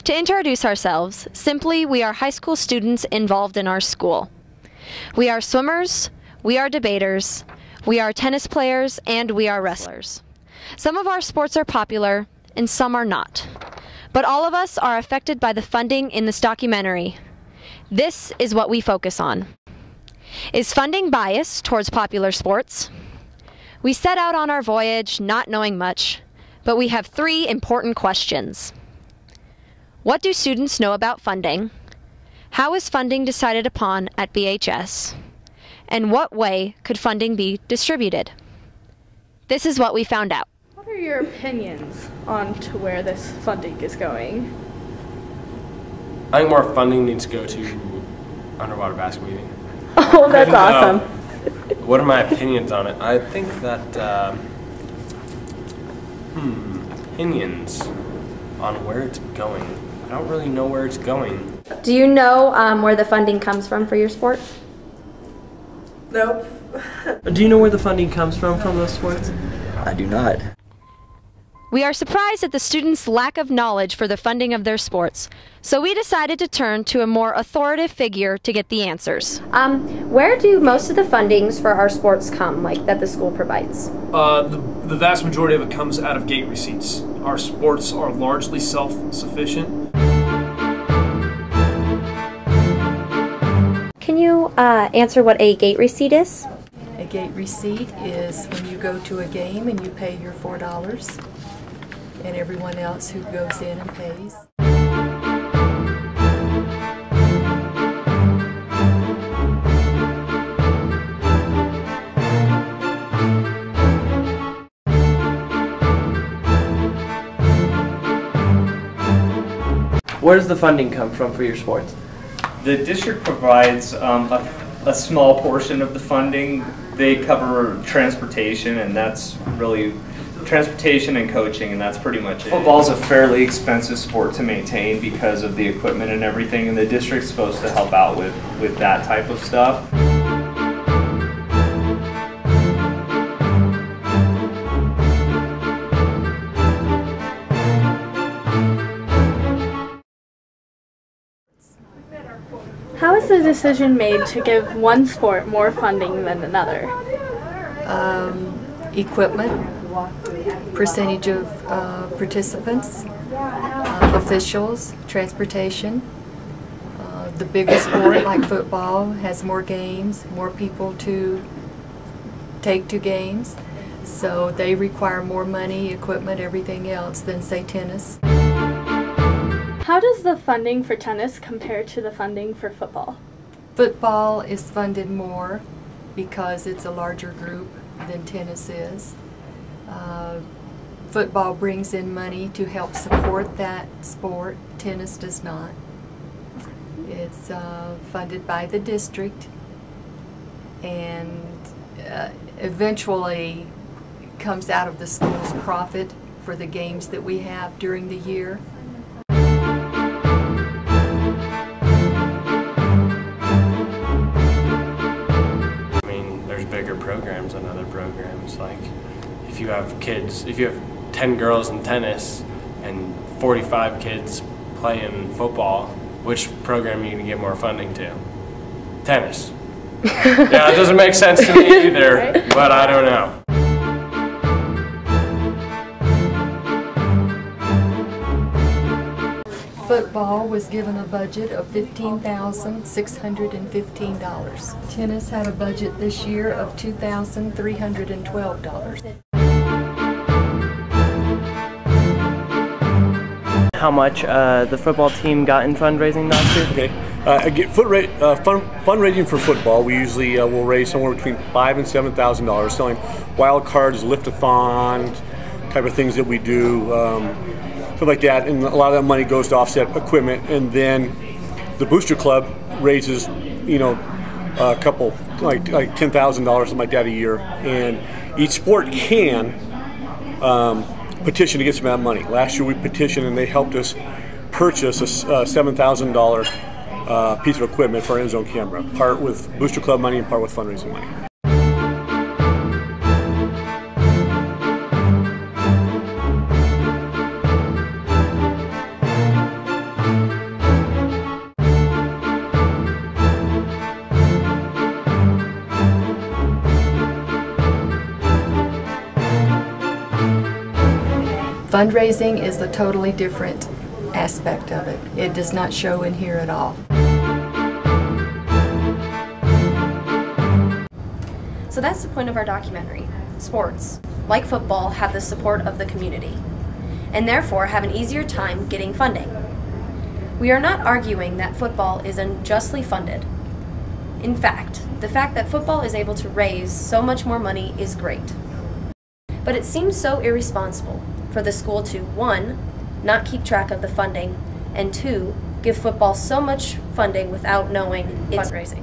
To introduce ourselves, simply, we are high school students involved in our school. We are swimmers, we are debaters, we are tennis players, and we are wrestlers. Some of our sports are popular, and some are not. But all of us are affected by the funding in this documentary. This is what we focus on. Is funding biased towards popular sports? We set out on our voyage not knowing much, but we have 3 important questions. What do students know about funding? How is funding decided upon at BHS? And what way could funding be distributed? This is what we found out. What are your opinions on to where this funding is going? I think more funding needs to go to underwater basket weaving. Oh, that's awesome. What are my opinions on it? I think that, opinions on where it's going. I don't really know where it's going. Do you know where the funding comes from for your sport? Nope. Do you know where the funding comes from those sports? I do not. We are surprised at the students' lack of knowledge for the funding of their sports, so we decided to turn to a more authoritative figure to get the answers. Where do most of the fundings for our sports come, like that the school provides? The vast majority of it comes out of gate receipts. Our sports are largely self-sufficient. Can you answer what a gate receipt is? A gate receipt is when you go to a game and you pay your $4, and everyone else who goes in and pays. Where does the funding come from for your sports? The district provides a small portion of the funding. They cover transportation, and that's really transportation and coaching, and that's pretty much it. Football's a fairly expensive sport to maintain because of the equipment and everything, and the district's supposed to help out with that type of stuff. How is the decision made to give one sport more funding than another? Equipment, percentage of participants, officials, transportation. The bigger sport like football has more games, more people to take to games, so they require more money, equipment, everything else than say tennis. How does the funding for tennis compare to the funding for football? Football is funded more because it's a larger group than tennis is. Football brings in money to help support that sport. Tennis does not. It's funded by the district, and eventually comes out of the school's profit for the games that we have during the year. Bigger programs than other programs. Like if you have 10 girls in tennis and 45 kids playing football, which program are you going to get more funding to? Tennis. Yeah, it doesn't make sense to me either, right? But I don't know. Football was given a budget of $15,615. Tennis had a budget this year of $2,312. How much the football team got in fundraising last year? Okay. Fundraising for football, we usually will raise somewhere between $5,000 and $7,000, selling wild cards, lift-a-thon, type of things that we do. Stuff like that, and a lot of that money goes to offset equipment, and then the Booster Club raises, a couple, like $10,000, something like that a year, and each sport can petition to get some of that money. Last year we petitioned, and they helped us purchase a $7,000 piece of equipment for our end zone camera, part with Booster Club money and part with fundraising money. Fundraising is a totally different aspect of it. It does not show in here at all. So that's the point of our documentary. Sports, like football, have the support of the community, and therefore have an easier time getting funding. We are not arguing that football is unjustly funded. In fact, the fact that football is able to raise so much more money is great. But it seems so irresponsible for the school to, 1, not keep track of the funding, and 2, give football so much funding without knowing its fundraising.